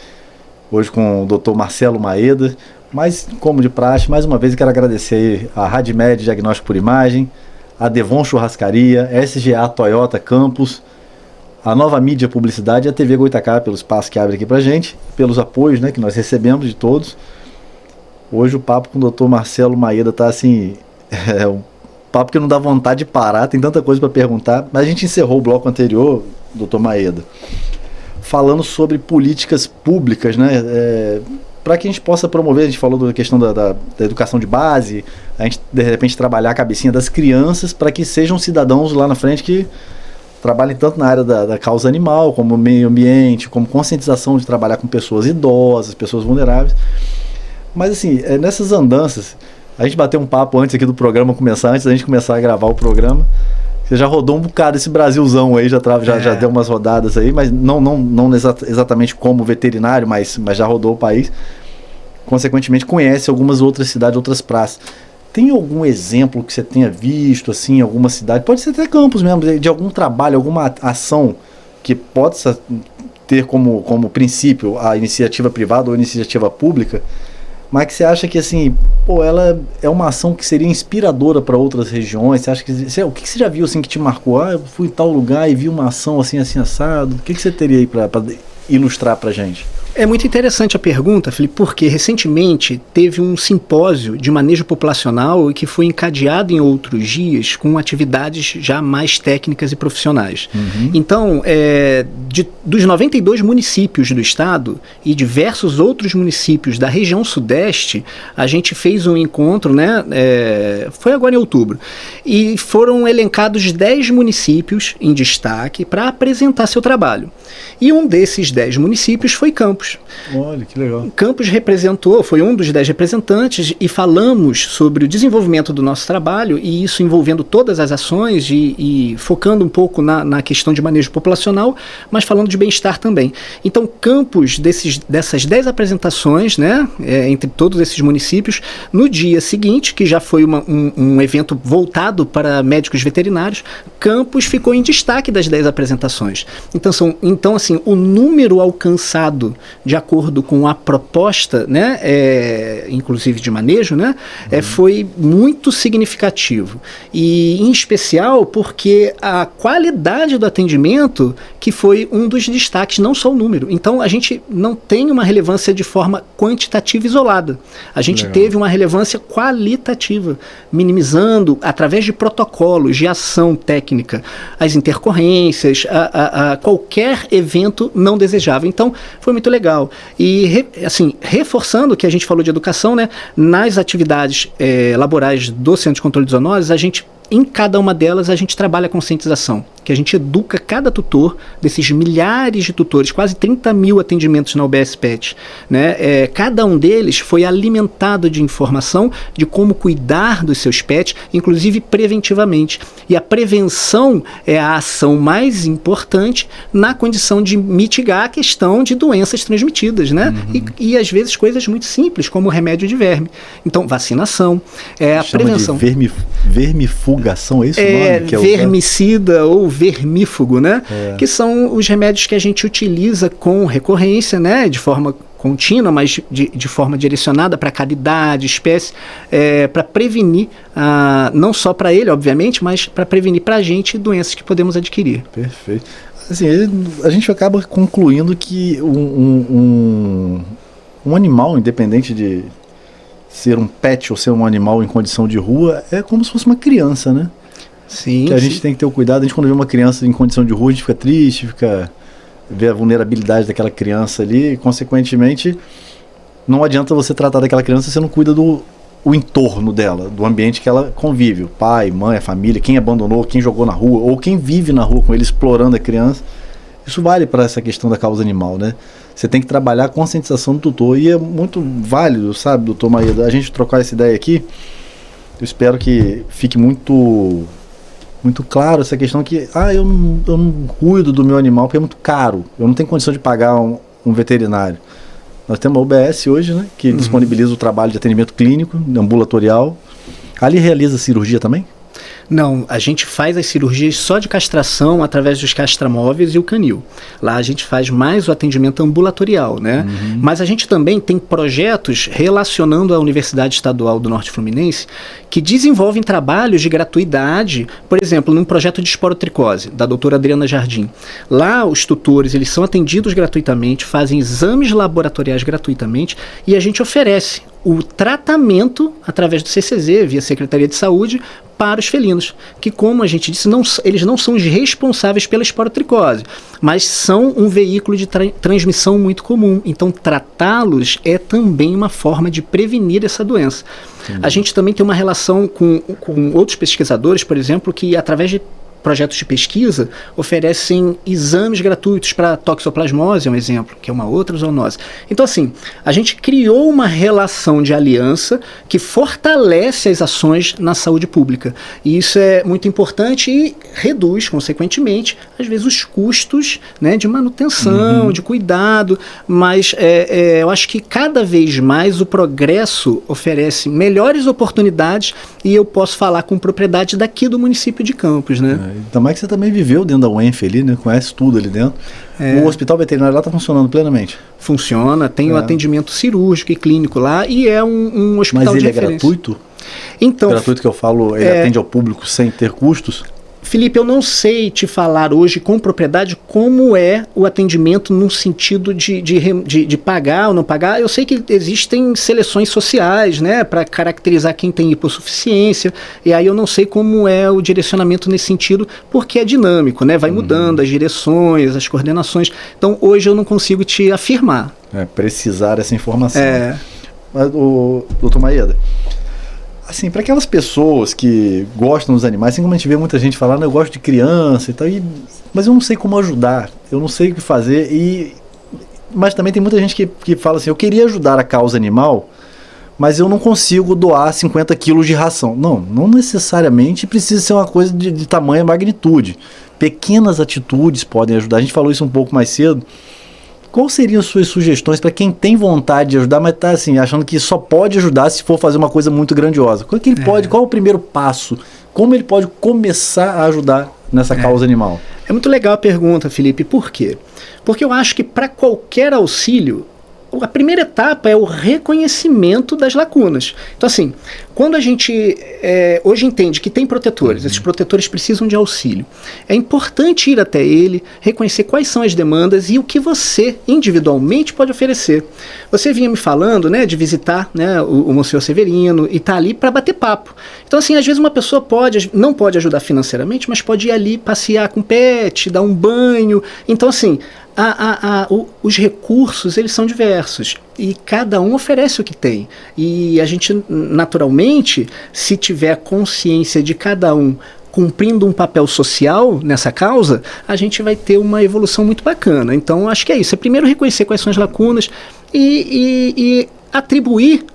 hoje com o Dr. Marcelo Maeda, mas como de praxe, mais uma vez eu quero agradecer aí a RadMed Diagnóstico por Imagem, a Devon Churrascaria, SGA Toyota Campus, a Nova Mídia Publicidade e a TV Goitacá pelo espaço que abre aqui para gente, pelos apoios, né, que nós recebemos de todos. Hoje o papo com o Dr. Marcelo Maeda está assim, um papo que não dá vontade de parar, tem tanta coisa para perguntar, mas a gente encerrou o bloco anterior, Dr. Maeda, falando sobre políticas públicas, né, para que a gente possa promover, a gente falou da questão da educação de base, a gente de repente trabalhar a cabecinha das crianças para que sejam cidadãos lá na frente que trabalhem tanto na área da causa animal, como meio ambiente, como conscientização de trabalhar com pessoas idosas, pessoas vulneráveis. Mas assim, nessas andanças, a gente bateu um papo antes aqui do programa começar, antes da gente começar a gravar o programa. Você já rodou um bocado esse Brasilzão aí, já deu umas rodadas aí, mas não exatamente como veterinário, mas já rodou o país. Consequentemente, conhece algumas outras cidades, outras praças. Tem algum exemplo que você tenha visto, assim, em alguma cidade? Pode ser até Campos mesmo, de algum trabalho, alguma ação que possa ter como princípio a iniciativa privada ou a iniciativa pública, mas que você acha que, assim, ela é uma ação que seria inspiradora para outras regiões? Você acha que... o que você já viu, assim, que te marcou? Eu fui em tal lugar e vi uma ação assim, assado. O que você teria aí para ilustrar para gente? É muito interessante a pergunta, Felipe, porque recentemente teve um simpósio de manejo populacional que foi encadeado em outros dias com atividades já mais técnicas e profissionais. Então, dos 92 municípios do estado e diversos outros municípios da região sudeste, a gente fez um encontro, né, foi agora em outubro, e foram elencados 10 municípios em destaque para apresentar seu trabalho. E um desses 10 municípios foi Campos. Olha, que legal. Campos foi um dos 10 representantes e falamos sobre o desenvolvimento do nosso trabalho, e isso envolvendo todas as ações e focando um pouco na questão de manejo populacional, mas falando de bem-estar também. Então, Campos, dessas 10 apresentações, né, entre todos esses municípios, no dia seguinte, que já foi um evento voltado para médicos veterinários, Campos ficou em destaque das 10 apresentações. Então, assim, o número alcançado de acordo com a proposta, né, inclusive de manejo, né, foi muito significativo. E, em especial, porque a qualidade do atendimento que foi um dos destaques, não só o número. Então, a gente não tem uma relevância de forma quantitativa isolada. A gente teve uma relevância qualitativa, minimizando, através de protocolos de ação técnica, as intercorrências, a qualquer evento não desejável. Então, foi muito legal. E, assim, reforçando o que a gente falou de educação, né, nas atividades laborais do Centro de Controle de Zoonoses, em cada uma delas a gente trabalha a conscientização, que a gente educa cada tutor, desses milhares de tutores, quase 30 mil atendimentos na UBS PET, né? Cada um deles foi alimentado de informação de como cuidar dos seus pets, inclusive preventivamente. E a prevenção é a ação mais importante na condição de mitigar a questão de doenças transmitidas, né? E às vezes coisas muito simples, como o remédio de verme. Então, vacinação, a prevenção. De vermifugação, é isso o nome? Que vermicida ou vermífugo, né? Que são os remédios que a gente utiliza com recorrência, né? De forma contínua, mas de forma direcionada para cada idade, espécie, para prevenir, não só para ele, obviamente, mas para prevenir para a gente doenças que podemos adquirir. Perfeito. Assim, a gente acaba concluindo que um animal, independente de ser um pet ou ser um animal em condição de rua, é como se fosse uma criança, né? Sim. Que a gente tem que ter o cuidado. A gente, quando vê uma criança em condição de rua, a gente fica triste, vê a vulnerabilidade daquela criança ali, e, consequentemente, não adianta você tratar daquela criança se você não cuida do entorno dela, do ambiente que ela convive, o pai, mãe, a família, quem abandonou, quem jogou na rua, ou quem vive na rua com ele explorando a criança. Isso vale para essa questão da causa animal, né? Você tem que trabalhar a conscientização do tutor, e é muito válido, sabe, doutor Maeda, a gente trocar essa ideia aqui. Eu espero que fique muito claro essa questão que eu não cuido do meu animal porque é muito caro, eu não tenho condição de pagar um veterinário. Nós temos a UBS hoje, né, que disponibiliza o trabalho de atendimento clínico, ambulatorial. Ali realiza cirurgia também? Não, a gente faz as cirurgias só de castração através dos castramóveis e o canil. Lá a gente faz mais o atendimento ambulatorial, né? Mas a gente também tem projetos relacionando a Universidade Estadual do Norte Fluminense que desenvolvem trabalhos de gratuidade, por exemplo, num projeto de esporotricose, da doutora Adriana Jardim. Lá os tutores, eles são atendidos gratuitamente, fazem exames laboratoriais gratuitamente, e a gente oferece o tratamento através do CCZ, via Secretaria de Saúde, para os felinos, que, como a gente disse, eles não são os responsáveis pela esporotricose, mas são um veículo de transmissão muito comum. Então, tratá-los é também uma forma de prevenir essa doença. A gente também tem uma relação com outros pesquisadores, por exemplo, que através de projetos de pesquisa oferecem exames gratuitos para toxoplasmose, é um exemplo, que é uma outra zoonose. Então, assim, a gente criou uma relação de aliança que fortalece as ações na saúde pública. E isso é muito importante e reduz, consequentemente, às vezes os custos, né, de manutenção, de cuidado, mas eu acho que cada vez mais o progresso oferece melhores oportunidades e eu posso falar com propriedade daqui do município de Campos, né? Também que você também viveu dentro da UENF ali, né? Conhece tudo ali dentro. O hospital veterinário lá está funcionando plenamente? Funciona, tem o atendimento cirúrgico e clínico lá e é um hospital de referência. Mas ele é gratuito? Então, gratuito que eu falo, ele atende ao público sem ter custos? Felipe, eu não sei te falar hoje com propriedade como é o atendimento no sentido de pagar ou não pagar. Eu sei que existem seleções sociais, né, para caracterizar quem tem hipossuficiência, e aí eu não sei como é o direcionamento nesse sentido, porque é dinâmico, né, vai mudando as direções, as coordenações. Então, hoje eu não consigo te afirmar. Precisar dessa informação. Mas, doutor Maeda, assim, para aquelas pessoas que gostam dos animais, assim como a gente vê muita gente falando, eu gosto de criança e tal, mas eu não sei como ajudar, eu não sei o que fazer, mas também tem muita gente que fala assim, eu queria ajudar a causa animal, mas eu não consigo doar 50 quilos de ração. Não necessariamente precisa ser uma coisa de tamanha magnitude. Pequenas atitudes podem ajudar. A gente falou isso um pouco mais cedo. Quais seriam as suas sugestões para quem tem vontade de ajudar, mas está assim, achando que só pode ajudar se for fazer uma coisa muito grandiosa? Qual é o primeiro passo? Como ele pode começar a ajudar nessa causa animal? É muito legal a pergunta, Felipe. Por quê? Porque eu acho que para qualquer auxílio, a primeira etapa é o reconhecimento das lacunas. Então, assim, quando a gente hoje entende que tem protetores, esses protetores precisam de auxílio, é importante ir até ele, reconhecer quais são as demandas e o que você, individualmente, pode oferecer. Você vinha me falando, né, de visitar, né, o Monsenhor Severino e tá ali para bater papo. Então, assim, às vezes uma pessoa não pode ajudar financeiramente, mas pode ir ali passear com o pet, dar um banho. Então, assim, os recursos, eles são diversos e cada um oferece o que tem, e a gente naturalmente, se tiver consciência de cada um cumprindo um papel social nessa causa, a gente vai ter uma evolução muito bacana. Então acho que é isso, é primeiro reconhecer quais são as lacunas e atribuir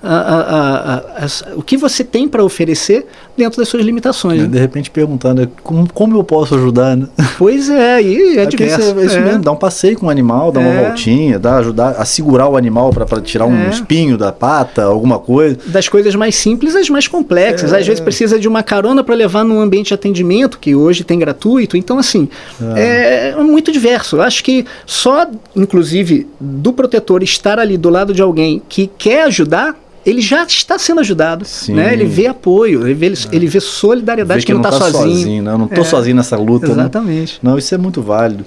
o que você tem para oferecer dentro das suas limitações. De repente perguntando, como eu posso ajudar, né? Pois é, e é diverso. Isso mesmo, dar um passeio com o animal, dar uma voltinha, ajudar a segurar o animal para tirar um espinho da pata, alguma coisa. Das coisas mais simples às mais complexas. Às vezes precisa de uma carona para levar num ambiente de atendimento, que hoje tem gratuito. Então, assim, é muito diverso. Eu acho que só, inclusive, do protetor estar ali do lado de alguém que quer ajudar, ele já está sendo ajudado, né? Ele vê apoio, ele vê solidariedade, que não está sozinho. Né? Eu não estou sozinho nessa luta. Exatamente. Né? Não, isso é muito válido.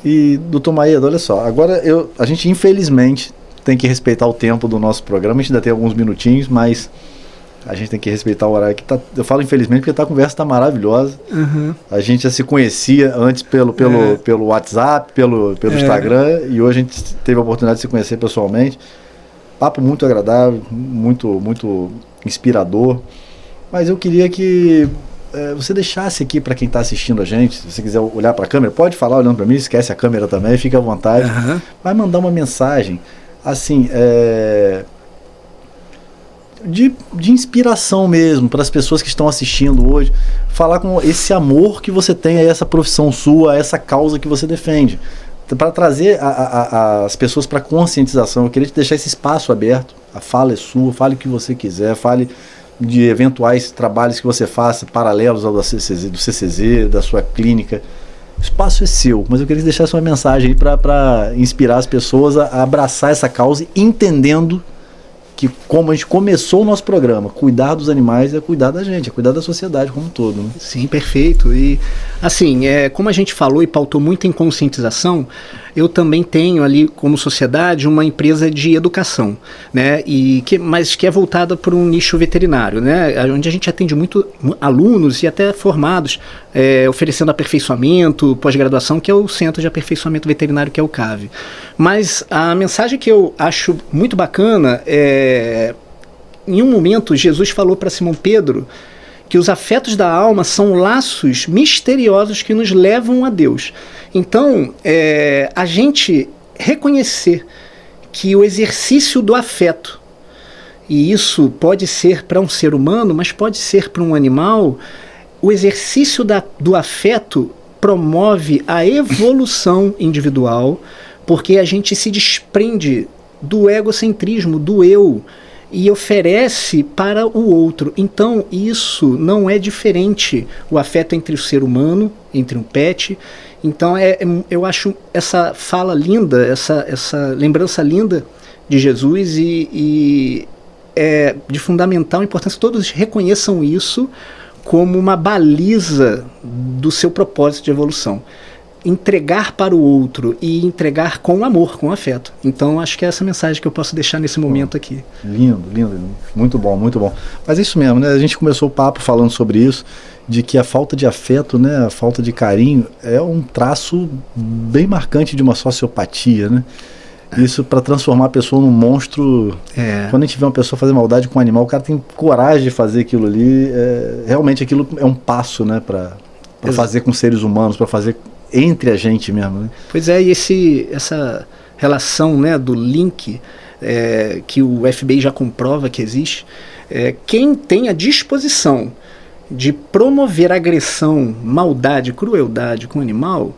E, doutor Maeda, olha só, agora a gente infelizmente tem que respeitar o tempo do nosso programa, a gente ainda tem alguns minutinhos, mas a gente tem que respeitar o horário que tá. Eu falo infelizmente porque a conversa está maravilhosa. A gente já se conhecia antes pelo WhatsApp, pelo Instagram, e hoje a gente teve a oportunidade de se conhecer pessoalmente. Papo muito agradável, muito inspirador. Mas eu queria que você deixasse aqui para quem está assistindo a gente, se você quiser olhar para a câmera, pode falar olhando para mim, esquece a câmera também, fica à vontade. Vai mandar uma mensagem, assim, de inspiração mesmo, para as pessoas que estão assistindo hoje, falar com esse amor que você tem a essa profissão sua, a essa causa que você defende. Para trazer as pessoas para conscientização. Eu queria te deixar esse espaço aberto. A fala é sua, fale o que você quiser, fale de eventuais trabalhos que você faça paralelos ao do CCZ, da sua clínica. O espaço é seu, mas eu queria deixar essa mensagem aí para inspirar as pessoas a abraçar essa causa, entendendo que, como a gente começou o nosso programa, cuidar dos animais é cuidar da gente, é cuidar da sociedade como um todo. Né? Sim, perfeito. E, assim, como a gente falou e pautou muito em conscientização, eu também tenho ali, como sociedade, uma empresa de educação, né? Mas que é voltada para um nicho veterinário, né? Onde a gente atende muito alunos e até formados, oferecendo aperfeiçoamento, pós-graduação, que é o Centro de Aperfeiçoamento Veterinário, que é o CAV. Mas a mensagem que eu acho muito bacana em um momento, Jesus falou para Simão Pedro que os afetos da alma são laços misteriosos que nos levam a Deus. Então, a gente reconhecer que o exercício do afeto, e isso pode ser para um ser humano, mas pode ser para um animal, o exercício do afeto promove a evolução individual, porque a gente se desprende do egocentrismo, do eu, e oferece para o outro. Então isso não é diferente, o afeto entre o ser humano, entre um pet. Então eu acho essa fala linda, essa lembrança linda de Jesus, e é de fundamental importância que todos reconheçam isso como uma baliza do seu propósito de evolução. Entregar para o outro e entregar com amor, com afeto. Então acho que é essa mensagem que eu posso deixar nesse momento aqui. Lindo, lindo, lindo. Muito bom, muito bom. Mas é isso mesmo, né? A gente começou o papo falando sobre isso, de que a falta de afeto, né, a falta de carinho é um traço bem marcante de uma sociopatia, né? Isso para transformar a pessoa num monstro. Quando a gente vê uma pessoa fazer maldade com um animal, o cara tem coragem de fazer aquilo ali. Realmente aquilo é um passo, né, para fazer com seres humanos, para fazer entre a gente mesmo, né? Pois é, e essa relação, né, do link que o FBI já comprova que existe, quem tem a disposição de promover agressão, maldade, crueldade com o animal,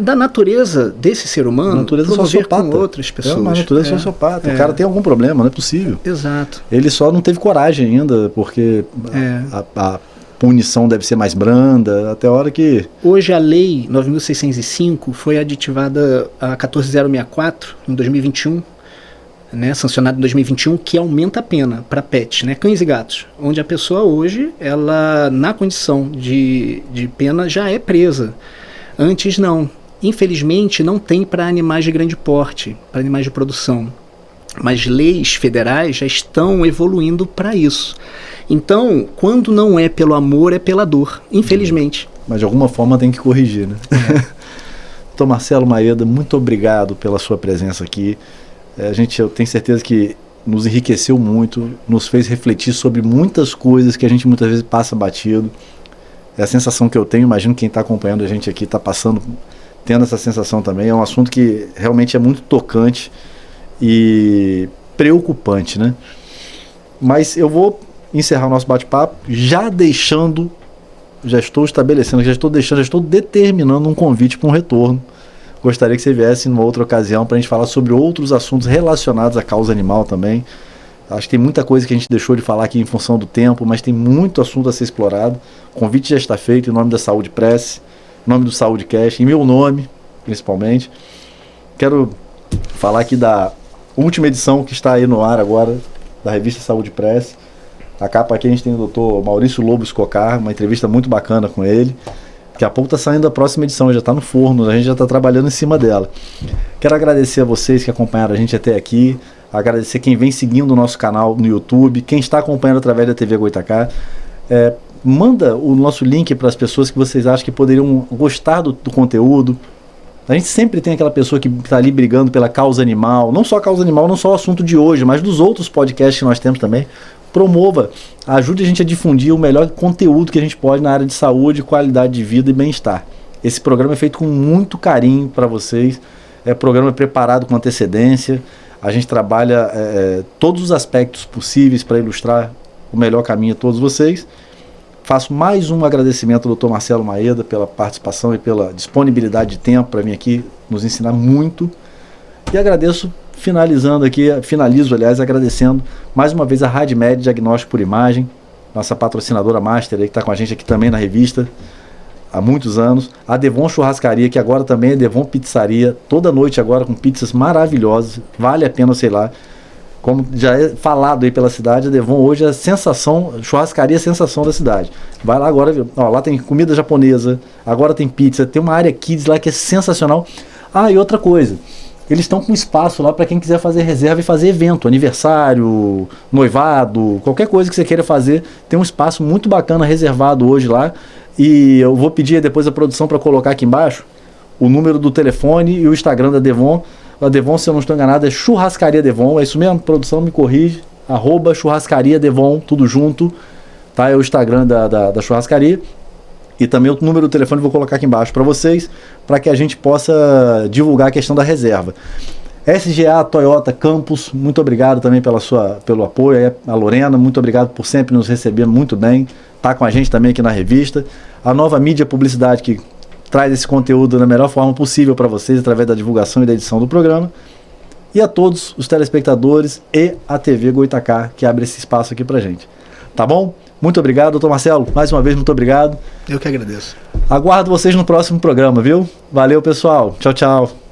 da natureza desse ser humano, natureza promover sociopata. Com outras pessoas. É uma natureza sociopata. O cara tem algum problema, não é possível. Exato. Ele só não teve coragem ainda, porque a punição deve ser mais branda, até a hora que... Hoje a lei 9.605 foi aditivada a 14064 em 2021, né, sancionada em 2021, que aumenta a pena para pets, né, cães e gatos, onde a pessoa hoje, ela na condição de pena já é presa. Antes não. Infelizmente não tem para animais de grande porte, para animais de produção. Mas leis federais já estão evoluindo para isso. Então, quando não é pelo amor, é pela dor, infelizmente. Mas de alguma forma tem que corrigir, né? Então, Marcelo Maeda, muito obrigado pela sua presença aqui. Eu tenho certeza que nos enriqueceu muito, nos fez refletir sobre muitas coisas que a gente muitas vezes passa batido. É a sensação que eu tenho, imagino que quem está acompanhando a gente aqui está tendo essa sensação também. É um assunto que realmente é muito tocante e preocupante, né? Mas eu vou encerrar o nosso bate-papo já estou estabelecendo, já estou determinando um convite para um retorno. Gostaria que você viesse numa outra ocasião para a gente falar sobre outros assuntos relacionados à causa animal também. Acho que tem muita coisa que a gente deixou de falar aqui em função do tempo, mas tem muito assunto a ser explorado. O convite já está feito em nome da Saúde Press, em nome do Saúde Cast, em meu nome, principalmente. Quero falar aqui da última edição que está aí no ar agora, da revista Saúde Press. A capa aqui a gente tem o Dr. Maurício Lobo Escocar, uma entrevista muito bacana com ele. Daqui a pouco está saindo a próxima edição, já está no forno, a gente já está trabalhando em cima dela. Quero agradecer a vocês que acompanharam a gente até aqui, agradecer quem vem seguindo o nosso canal no YouTube, quem está acompanhando através da TV Goitacá. Manda o nosso link para as pessoas que vocês acham que poderiam gostar do conteúdo. A gente sempre tem aquela pessoa que está ali brigando pela causa animal, não só a causa animal, não só o assunto de hoje, mas dos outros podcasts que nós temos também. Promova, ajude a gente a difundir o melhor conteúdo que a gente pode na área de saúde, qualidade de vida e bem-estar. Esse programa é feito com muito carinho para vocês, programa preparado com antecedência, a gente trabalha todos os aspectos possíveis para ilustrar o melhor caminho a todos vocês. Faço mais um agradecimento ao Dr. Marcelo Maeda pela participação e pela disponibilidade de tempo para vir aqui nos ensinar muito. E agradeço, finalizo, agradecendo mais uma vez a RadMed Diagnóstico por Imagem, nossa patrocinadora master aí, que está com a gente aqui também na revista há muitos anos. A Devon Churrascaria, que agora também é Devon Pizzaria, toda noite agora com pizzas maravilhosas, vale a pena, sei lá. Como já é falado aí pela cidade, a Devon hoje é a sensação, churrascaria é a sensação da cidade. Vai lá agora, lá tem comida japonesa, agora tem pizza, tem uma área kids lá que é sensacional. E outra coisa, eles estão com espaço lá para quem quiser fazer reserva e fazer evento, aniversário, noivado, qualquer coisa que você queira fazer, tem um espaço muito bacana reservado hoje lá. E eu vou pedir depois a produção para colocar aqui embaixo o número do telefone e o Instagram da Devon. A Devon, se eu não estou enganado, é Churrascaria Devon, é isso mesmo? Produção, me corrige, @Churrascaria Devon, tudo junto. tá? É o Instagram da churrascaria. E também o número do telefone eu vou colocar aqui embaixo para vocês, para que a gente possa divulgar a questão da reserva. SGA Toyota Campos, muito obrigado também pelo apoio. A Lorena, muito obrigado por sempre nos receber muito bem. Tá com a gente também aqui na revista. A Nova Mídia Publicidade, que traz esse conteúdo da melhor forma possível para vocês, através da divulgação e da edição do programa. E a todos os telespectadores e a TV Goitacá, que abre esse espaço aqui pra gente. Tá bom? Muito obrigado, doutor Marcelo. Mais uma vez, muito obrigado. Eu que agradeço. Aguardo vocês no próximo programa, viu? Valeu, pessoal. Tchau, tchau.